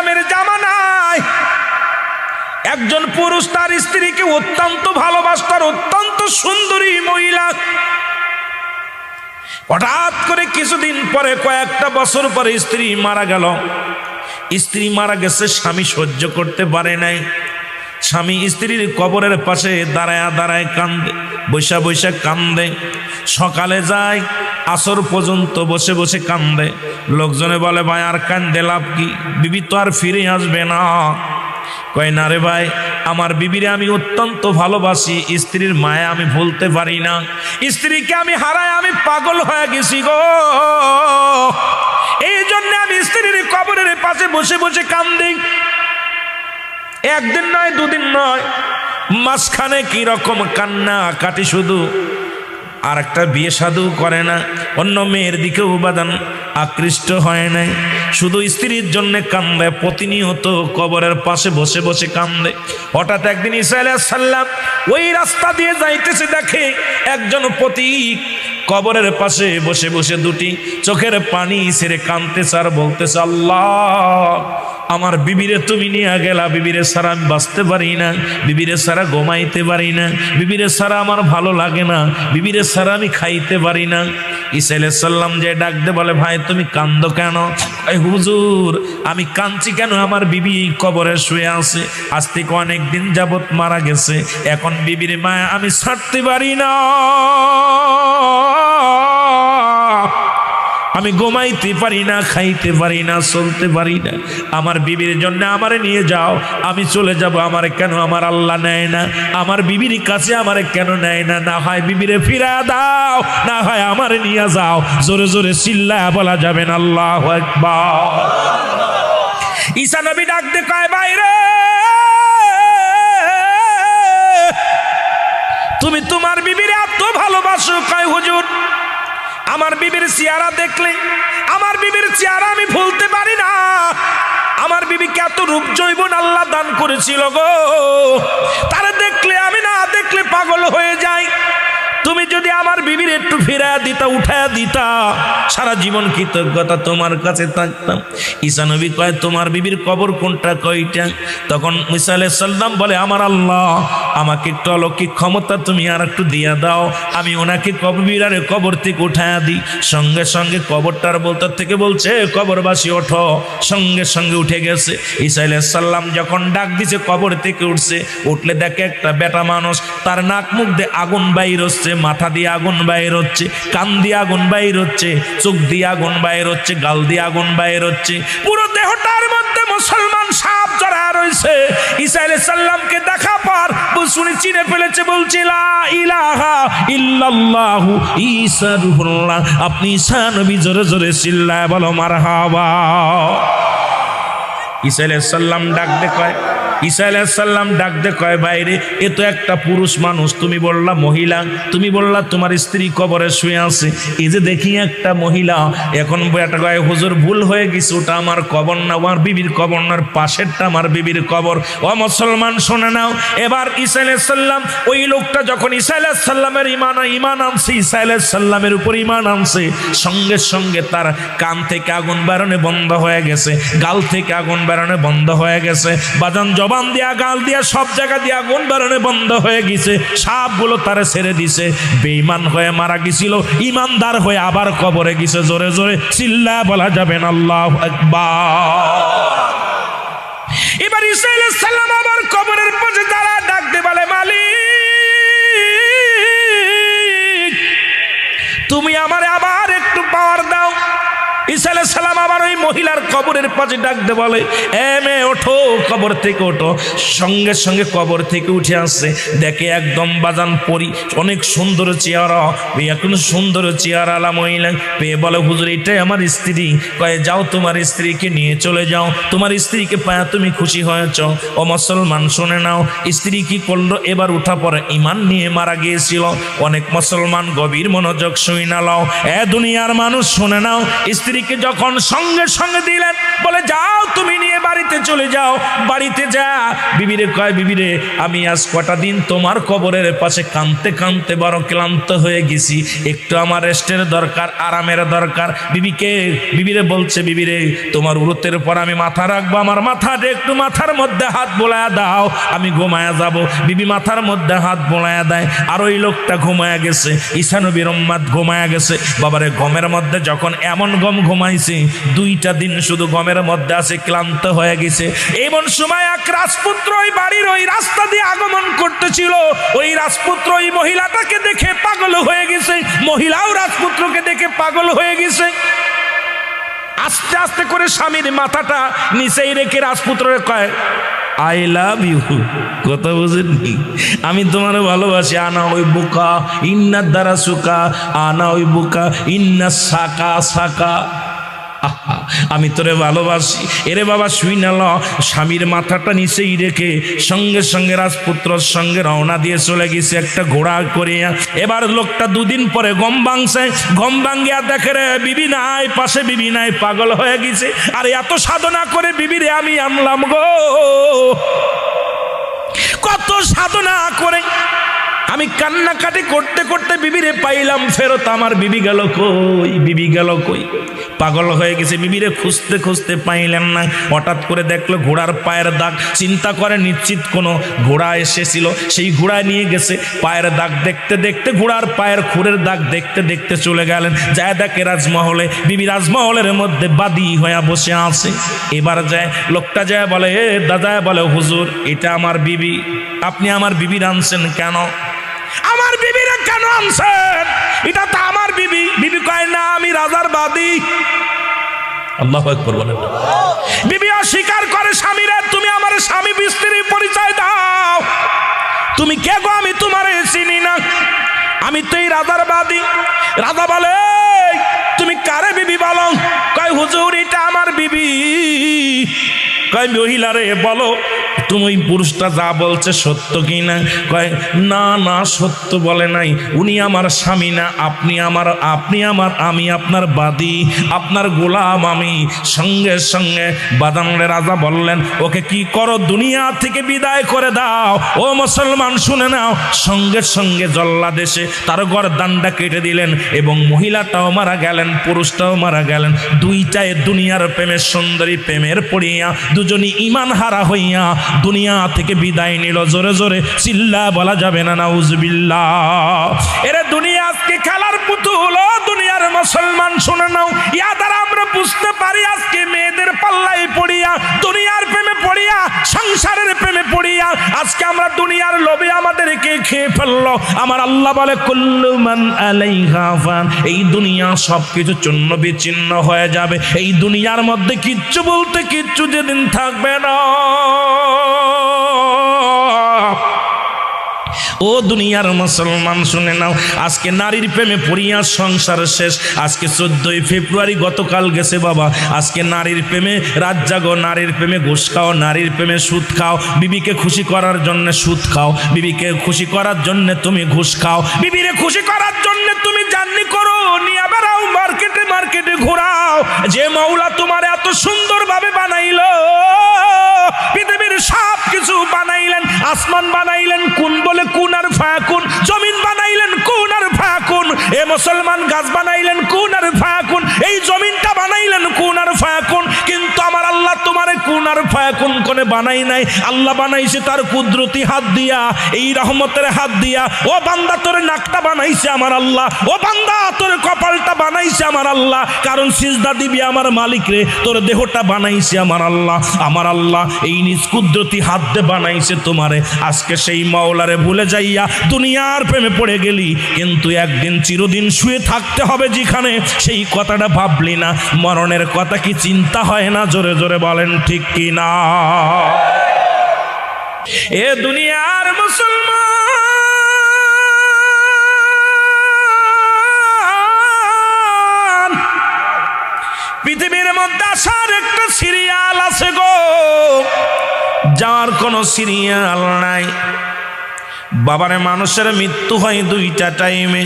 সাল্লামের জামানায় একজন পুরুষ তার স্ত্রীকে অত্যন্ত ভালোবাসতার, অত্যন্ত সুন্দরী মহিলা। হঠাৎ করে কিছুদিন পরে, কয়েকটা বছর পরে স্ত্রী মারা গেল। স্ত্রী মারা গেছে, স্বামী সহ্য করতে পারে নাই। স্বামী স্ত্রীর কবরের পাশে দাঁড়ায় দাঁড়ায় কান্দে, বৈশা বৈশা কান্দে। সকালে যায়, আসর পর্যন্ত বসে বসে কান্দে। লোকজনে বলে, ভাই আর কান্দে লাভ কি, বিবি তো আর ফিরে আসবে না। কয় না রে ভাই, আমার বিবিরে আমি অত্যন্ত ভালোবাসি, স্ত্রীর মায়া আমি ভুলতে পারি না। স্ত্রীকে আমি হারায় আমি পাগল হয়ে গেছি গো, এই জন্য আমি স্ত্রীর কবরের পাশে বসে বসে কান্দি। একদিন নয়, দুদিন নয়, মাঝখানে কি রকম কান্না কাটি শুধু। আর একটা বিয়ে সাধু করে না, অন্য মেয়ের দিকেও উপাদান আকৃষ্ট হয় নাই, শুধু স্ত্রীর জন্য কান্দে, প্রতিনিয়ত কবরের পাশে বসে বসে কান্দে। হঠাৎ একদিন ঈসা আলাইহিস সালাম ওই রাস্তা দিয়ে যাইতেছে, দেখে একজন পথিক কবরের পাশে বসে বসে দুটি চোখের পানি ছেড়ে কাঁদতেছে আর বলতেছে, আল্লাহ আমার বিবিরে তুমি নিয়ে গেলা, বিবিরে ছাড়া আমি বাঁচতে পারি না, বিবিরে ছাড়া ঘুমাইতে পারি না, বিবিরে ছাড়া আমার ভালো লাগে না, বিবিরে ছাড়া আমি খাইতে পারি না। ঈসা আলাইহিস সালাম যে ডাক দে বলে, ভাই তুমি কান্দো কেন? হুজুর আমি কাঁদছি কেন, আমার বিবি কবরে শুয়ে আছে, আজ থেকে অনেক দিন যাবত মারা গেছে, এখন বিবির মায়া আমি ছাড়তে পারি না, আমি ঘুমাইতে পারি না, খাইতে পারি না, চলতে পারি না, আমার বিবির জন্য আমারে নিয়ে যাও, আমি চলে যাব। আমারে কেন আমার আল্লাহ নেয় না? আমার বিবির কাছে আমারে কেন নেয় না? না হয় বিবিরে ফিরা দাও, না হয় আমারে নিয়ে যাও। জোরে জোরে চিল্লায়া বলা যাবে না আল্লাহু আকবার। ঈসা নবী ডাক দে কয়, বাইরে তুমি তোমার বিবির এত ভালোবাসো? কয় হুজুর আমার বিবির চেহারা দেখলে, আমার বিবির চেহারা আমি ভুলতে পারি না। আমার বিবিকে এত রূপ যৌবন আল্লাহ দান করেছিল গো, তারা দেখলে আমি না দেখলে পাগল হয়ে যাই। তুমি যদি আমার বিবির একটু ফিরায়া দিতা, উঠায়া দিতা, সারা জীবন কৃতজ্ঞতা তোমার কাছে থাকতাম। ঈসা নবী কয়, তোমার বিবির কবর কোনটা, কয়টা? তখন ঈসা আলাইহিস সালাম বলে, আমার আল্লাহ আমাকে একটু অলৌকিক ক্ষমতা তুমি আর একটু দিয়া দাও, আমি ওনাকে কবরের কবর থেকে উঠায়া দিই। সঙ্গে সঙ্গে কবরটার বলতার থেকে বলছে, কবরবাসী ওঠো, সঙ্গে সঙ্গে উঠে গেছে। ঈসা আলাইহিস সালাম যখন ডাক দিছে, কবর থেকে উঠছে, উঠলে দেখে একটা বেটা মানুষ, তার নাক মুখ দিয়ে আগুন বাইর হচ্ছে, মাথা দিয়ে আগুন বাইর হচ্ছে, কান দিয়ে আগুন বাইর হচ্ছে, চোখ দিয়ে আগুন বাইর হচ্ছে, গাল দিয়ে আগুন বাইর হচ্ছে, পুরো দেহটার মধ্যে মুসলমান সাপ জড়ায় রয়েছে। ঈসা আলাইহিস সালামকে দেখা পর শুনে চিনে ফেলেছে, বলছে লা ইলাহা ইল্লাল্লাহু ঈসা রূহুল্লাহ। আপনি ঈসা নবী, জোরে জোরে চিল্লায় বলো মারহাবা। ঈসা আলাইহিস সালাম ডাক দে কয়, ঈসা আলাইহিস সালাম ডাক দে কয়, বাইরে এ তো একটা পুরুষ মানুষ, তুমি বললা মহিলা, তুমি বললা তোমার স্ত্রী কবরে শুয়ে আছে, এই যে দেখি একটা মহিলা। এখন বেটা কয়, হুজুর ভুল হয়ে গেছে, ওটা আমার কবর না, আমার বিবির কবর না, পাশেরটা আমার বিবির কবর। ও মুসলমান শুনে নাও, এবার ঈসা আলাইহিস সালাম ওই লোকটা যখন ঈসা আলাইহিস সালামের ঈমান আনছে, ঈসা আলাইহিস সালামের উপর ঈমান আনছে, সঙ্গে সঙ্গে তার কান থেকে আগুন বেরোনো বন্ধ হয়ে গেছে, গাল থেকে আগুন বেরোনো বন্ধ হয়ে গেছে, বাজান জবান দিয়া গাল দিয়া সব জায়গা দিয়া আগুন বেরোনো বন্ধ হয়ে গেছে, সাপগুলো তারে ছেড়ে দিছে। বেঈমান হয়ে মারা গেছিল, ইমানদার হয়ে আবার কবরে গেছে। জোরে জোরে চিল্লা বলা যাবেন আল্লাহু আকবার। এবার ঈসা আলাইহিস সালাম আবার কবরের পাশে দাঁড়া ডাক দিয়ে বলে, মালিক তুমি আমারে আবার একটু পাওয়ার দাও। ঈসা আলাইহিস সালাম আবার ওই মহিলার কবরের পাশে ডাক দে বলে, এ মেয়ে ওঠো, কবর থেকে ওঠো। সঙ্গে সঙ্গে কবর থেকে উঠে আসছে, দেখে একদম বাজান পরি, অনেক সুন্দর চেহারা, এখন সুন্দর চেহারালা মহিলা পেয়ে বলে, হুজুর এটাই আমার স্ত্রী। কয়ে, যাও তোমার স্ত্রীকে নিয়ে চলে যাও, তোমার স্ত্রীকে পায়া তুমি খুশি হয়েছ। ও মুসলমান শুনে নাও, স্ত্রী কি করলো? এবার উঠা পরে ঈমান নিয়ে মারা গিয়েছিল। অনেক মুসলমান গভীর মনোযোগ শুই না লাও, এ দুনিয়ার মানুষ শুনে নাও, স্ত্রীকে যখন সঙ্গে সঙ্গে দিলেন, বলে যাও তুমি নিয়ে বাড়িতে চলে যাও, বাড়িতে যা। বিবিরে কয়, বিবিরে আমি আজ কটা দিন তোমার কবরের পাশে কাঁদতে কাঁদতে বড় ক্লান্ত হয়ে গেছি, একটু আমার রেস্টের দরকার, আরামের দরকার। বিবিরে বলছে, বিবিরে তোমার উরুতের পর আমি মাথা রাখবো, আমার মাথাটা একটু মাথার মধ্যে হাত বোলায়া দাও, আমি ঘুমায়া যাব। বিবি মাথার মধ্যে হাত বোলায়া দেয়, আর ওই লোকটা ঘুমায়া গেছে, ঈসা নবীর উম্মত ঘুমায়া গেছে। বাবারে গমের মধ্যে যখন এমন গম ঘুমাইছে, 2টা দিন শুধু গমের মধ্যে আছে, ক্লান্ত হয়ে গেছে। এমন সময় এক রাজপুত্র ওই বাড়ির ওই রাস্তা দিয়ে আগমন করতেছিল। ওই রাজপুত্র ওই মহিলাটাকে দেখে পাগল হয়ে গেছে, মহিলাও রাজপুত্রকে দেখে পাগল হয়ে গেছে। আস্তে আস্তে করে স্বামীর মাথাটা নিচেই রেখে রাজপুত্রের কয়, আই লাভ ইউ, কথা বুঝেননি, আমি তোমার ভালোবাসি। আনা ওই বুকা ইন্না দ্বারা সুকা, আনা ওই বুকা ইন্না সাকা সাকা, আমি তোরে ভালোবাসি। এরে বাবা শুই না, স্বামীর মাথাটা নিচেই রেখে সঙ্গে সঙ্গে রাজপুত্রর সঙ্গে রওনা দিয়ে চলে গেছে একটা ঘোড়া করিয়া। এবার লোকটা 2 দিন পরে গম ভাঙছে, গম ভাঙ্গিয়া দেখে রে বিবি নাই, পাশে বিবি নাই, পাগল হয়ে গেছে। আর এত সাধনা করে বিবিরে আমি আনলাম গো, কত সাধনা করে আমি কান্নাকাটি করতে করতে বিবিরে পাইলাম ফেরত। আমার বিবি গেল কই, বিবি গেল কই, পাগল হয়ে গেছে। বিবিরে খুঁজতে খুঁজতে পাইলেন না। হঠাৎ করে দেখলো ঘোড়ার পায়ের দাগ, চিন্তা করে নিশ্চিত কোনো ঘোড়া এসেছিল, সেই ঘোড়া নিয়ে গেছে। পায়ের দাগ দেখতে দেখতে, ঘোড়ার পায়ের খুরের দাগ দেখতে দেখতে চলে গেলেন। যায় দেখে রাজমহলে, বিবি রাজমহলের মধ্যে বাদী হয়ে বসে আছে। এবার যায় লোকটা যায় বলে, এ দাদা, বলে হুজুর এটা আমার বিবি, আপনি আমার বিবি আনছেন কেন? আমার বিবিরা কেন আনছেন? এটা তো আমার বিবি। বিবি কয়, না আমি রাজার বাদী। আল্লাহু আকবার বলেন। বিবি অস্বীকার করে, স্বামীরা তুমি আমার স্বামী স্ত্রীর পরিচয় দাও। তুমি কে গো? আমি তোমারে চিনি না, আমি তো এই রাজার বাদী। রাজা বলে, তুমি কারে বিবি বলো? কয় হুজুর এটা আমার বিবি। কয় মহিলা রে বলো তুমি পুরুষটা যা বলছে সত্য কি না? কয় না না সত্য বলে নাই, উনি আমার স্বামী না, আপনি আমার আমি আপনার বাদী, আপনার গোলাম আমি। সঙ্গে সঙ্গে বাদামরে রাজা বললেন, ওকে কি করো, দুনিয়া থেকে বিদায় করে দাও। ও মুসলমান শুনে নাও, সঙ্গে সঙ্গে জল্লাদেশে তার গর্দানটা কেটে দিলেন এবং মহিলাটাও মারা গেলেন, পুরুষটাও মারা গেলেন। দুইটায় দুনিয়ার প্রেমের সুন্দরী প্রেমের পড়িয়া দুজনই ঈমান হারা হইয়া দুনিয়া থেকে বিদায় নিল। জোরে জোরে চিল্লা বলা যাবে না নাউজুবিল্লাহ। এরে দুনিয়া আজকে খেলার পুতুল। ও দুনিয়ার মুসলমান শুনে নাও, ইয়া দ্বারা আমরা বুঝতে পারি আজকে মেয়েদের পাল্লাই পড়িয়া, দুনিয়ার প্রেমে পড়িয়া, সংসারের প্রেমে পড়িয়া আজকে আমরা দুনিয়ার লোভে আমাদেরকে খেয়ে ফেললো। আমার আল্লাহ বলে, কুল্লু মান আলাইহা ফান, এই দুনিয়া সবকিছু চূর্ণ বিচ্ছিন্ন হয়ে যাবে। এই দুনিয়ার মধ্যে কিচ্ছু বলতে কিচ্ছু যেদিন থাকবে না। ও দুনিয়ার মুসলমান শুনে নাও, আজকে নারীর প্রেমে পড়িয়া সংসার শেষ। আজকে 14ই ফেব্রুয়ারি গতকাল গেছে বাবা। আজকে নারীর প্রেমে রাত জাগো, নারীর প্রেমে ঘুষ খাও, নারীর প্রেমে সুদ খাও, বিবিকে খুশি করার জন্য সুদ খাও, বিবিকে খুশি করার জন্য তুমি ঘুষ খাও, বিবিরে খুশি করার জন্য তুমি জার্নি করো, নিয়ে বেড়াও, মার্কেটে মার্কেটে ঘোরাও। যে মাওলা তোমার এত সুন্দরভাবে বানাইলো, পৃথিবীর সব কিছু বানাইলেন, আসমান বানাইলেন কোন বলে কুন আর ফায়াকুন, জমিন বানাইলেন কুন আর ফায়াকুন। এ মুসলমান গাছ বানাইলেন কুন আর ফায়াকুন, এই জমিনটা বানাইলেন কুন আর ফায়াকুন। কিন্তু আমার আল্লাহ তোমারে কুন আর ফায়াকুন কোনে বানাই নাই, আল্লাহ বানাইছে তার কুদরতি হাত দিয়া, এই রহমতের হাত দিয়া। ও বান্দা তোর নাকটা বানাইছে আমার আল্লাহ, ও বান্দা তোর কপালটা বানাইছে আমার আল্লাহ, কারণ সিজদা দিবি আমার মালিক রে। তোর দেহটা বানাইছে আমার আল্লাহ, আমার আল্লাহ এই নিজ কুদরতি হাত দিয়ে বানাইছে তোমারে। আজকে সেই মাওলারে ভুলে যাইয়া দুনিয়ার প্রেমে পড়ে গেলি, কিন্তু একদিন চিরদিন শুয়ে থাকতে হবে যেখানে, সেই কথাটা ভাবলি না। মরণের কথা কি চিন্তা হয় না? জোরে জোরে বলেন ঠিক কি না? এ দুনিয়ার মুসলমান, পৃথিবীর মধ্যে আসার একটা সিরিয়াল আছে গো, যার কোনো সিরিয়াল নাই। বাবারে মানুষের মৃত্যু হয় 2টা টাইমে,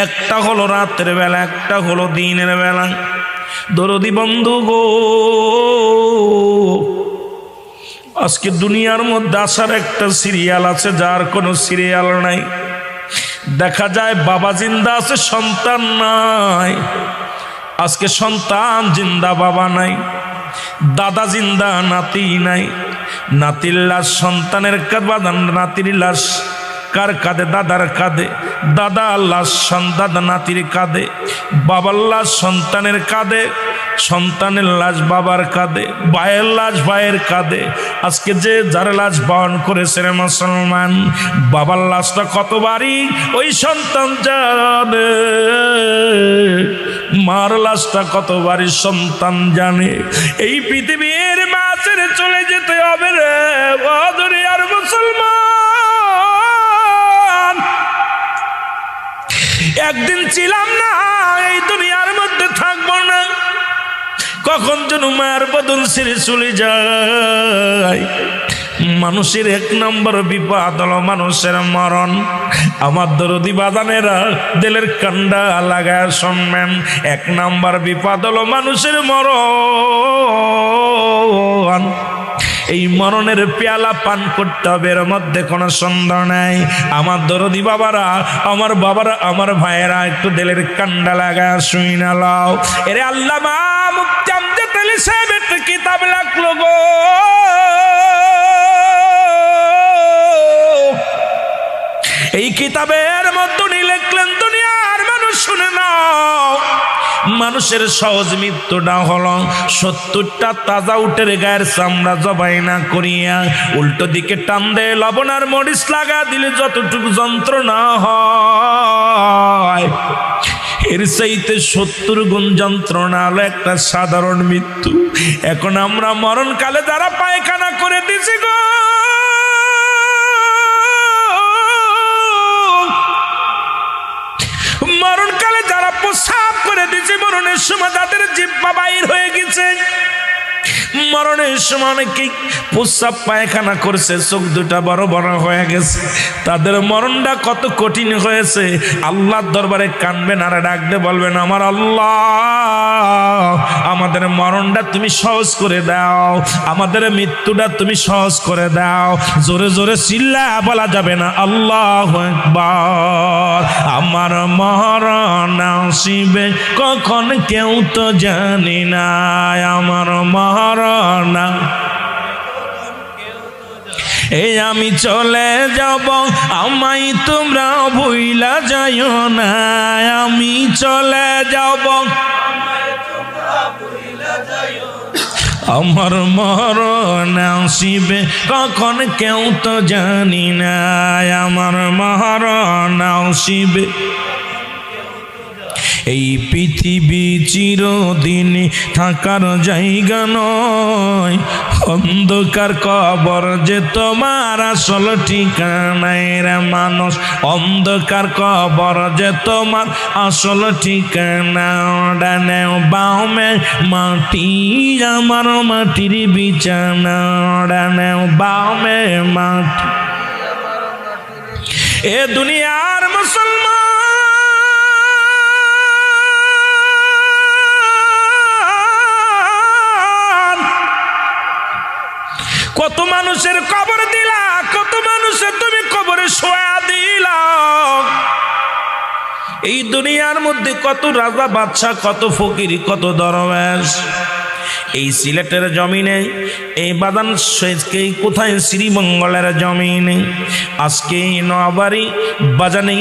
একটা হলো রাতের বেলা, একটা হলো দিনের বেলা। দরদি বন্ধু গো, আজকে দুনিয়ার মধ্যে আসার একটা সিরিয়াল আছে, যার কোনো সিরিয়াল নাই। দেখা যায় বাবা জিন্দা আছে, সন্তান নাই। আজকে সন্তান জিন্দা, বাবা নাই। দাদা জিন্দা, নাতি নাই। নাতির লাশ সন্তানের কাঁধে, নাতির লাশ কার কাঁধে? দাদার কাঁধে। দাদার লাশ দাদা নাতির কাঁধে। বাবার লাশ সন্তানের কাঁধে, সন্তানের লাশ বাবার কাঁধে, ভাইয়ের লাশ ভাইয়ের কাঁধে। আজকে যে যার লাশ বহন করেছে রে মুসলমান, বাবার লাশটা কতবারই ওই সন্তান জানে, মার লাশটা কতবারই সন্তান জানে। এই পৃথিবীর মাঝে চলে যেতে হবে রে দুনিয়ার মুসলমান। একদিন ছিলাম না, এই দুনিয়ার মধ্যে থাকবো না। কখন যেন মায়ের বদন ছেড়ে চলে যায়। মানুষের এক নম্বর বিপদ হলো মানুষের মরণ। আমার দরদি বাদানেরা দিলের কান্ডা লাগায় শুনবেন, এক নম্বর বিপদ হলো মানুষের মরণ। এই মরণের পেয়ালা পান করতে হবে, এর মধ্যে কোনো সন্দেহ নাই। আমার দরদি বাবারা, আমার বাবারা, আমার ভাইয়েরা একটু দিলের কান্ডা লাগায় শুই না লাও। এরে আল্লামা মুফতি আমজাদ আলী সাহেব একটা কিতাব লাগলো গো। এই কিতাবের মধ্যে লিখলেন, দুনিয়ার মানুষ শুনে নাও, মানুষের সহজ মৃত্যুটা হলো 70টা তাজা উটের গায়ের চামড়া জবাই না করিয়া উল্টো দিকে টান দেয়, লবণ আর মরিচ লাগা দিলে যতটুকু যন্ত্রণা হয়, এর চাইতে 70 গুণ যন্ত্রণা হলো একটা সাধারণ মৃত্যু। এখন আমরা মরণকালে যারা পায়খানা করে দিছি গো, মরণকালে যারা প্রসাব করে দিচ্ছে, মরণের সময় যাদের জিহ্বা বাইর হয়ে গেছে, মরণের সময় অনেকেই প্রসাব পায়খানা করছে, চোখ দুটা বড় বড় হয়ে গেছে, তাদের মরণটা কত কঠিন হয়েছে। আল্লাহর দরবারে কানবেন আর ডাকতে বলবেন, আমার আল্লাহ আমাদের মরণটা তুমি সহজ করে দাও, আমাদের মৃত্যুটা তুমি সহজ করে দাও। জোরে জোরে চিল্লা বলা যাবে না আল্লাহু আকবার। আমার মরণ আসিবে কখন কেউ তো জানি না, আমার মরণ এই আমি চলে যাব, আমায় তোমরা ভুইলা যাইও না, আমি চলে যাব, আমার মরণ আসিবে কখন কেউ তো জানি না, আমার মরণ আসিবে। এই পৃথিবী চিরদিন থাকার জায়গা নয়, অন্ধকার কবর যে তোমার আসল ঠিকানায় রে মানুষ, অন্ধকার কবর যে তোমার আসল ঠিকানা। ডানে বামে মাটি আমার মাটির বিছানা, ডানে বামে মাটি। এ দুনিয়ার মুসলমান, কত মানুষের কবর দিলা, কত মানুষের তুমি কবরে শোয়া দিলা। এই দুনিয়ার মধ্যে কত রাজা বাদশা, কত ফকির, কত দরবেশ। এই সিলেটের জমিনে, এই বাদান কোথায় শ্রীমঙ্গলের জমিনে, আজকে নবাড়ি বাজানে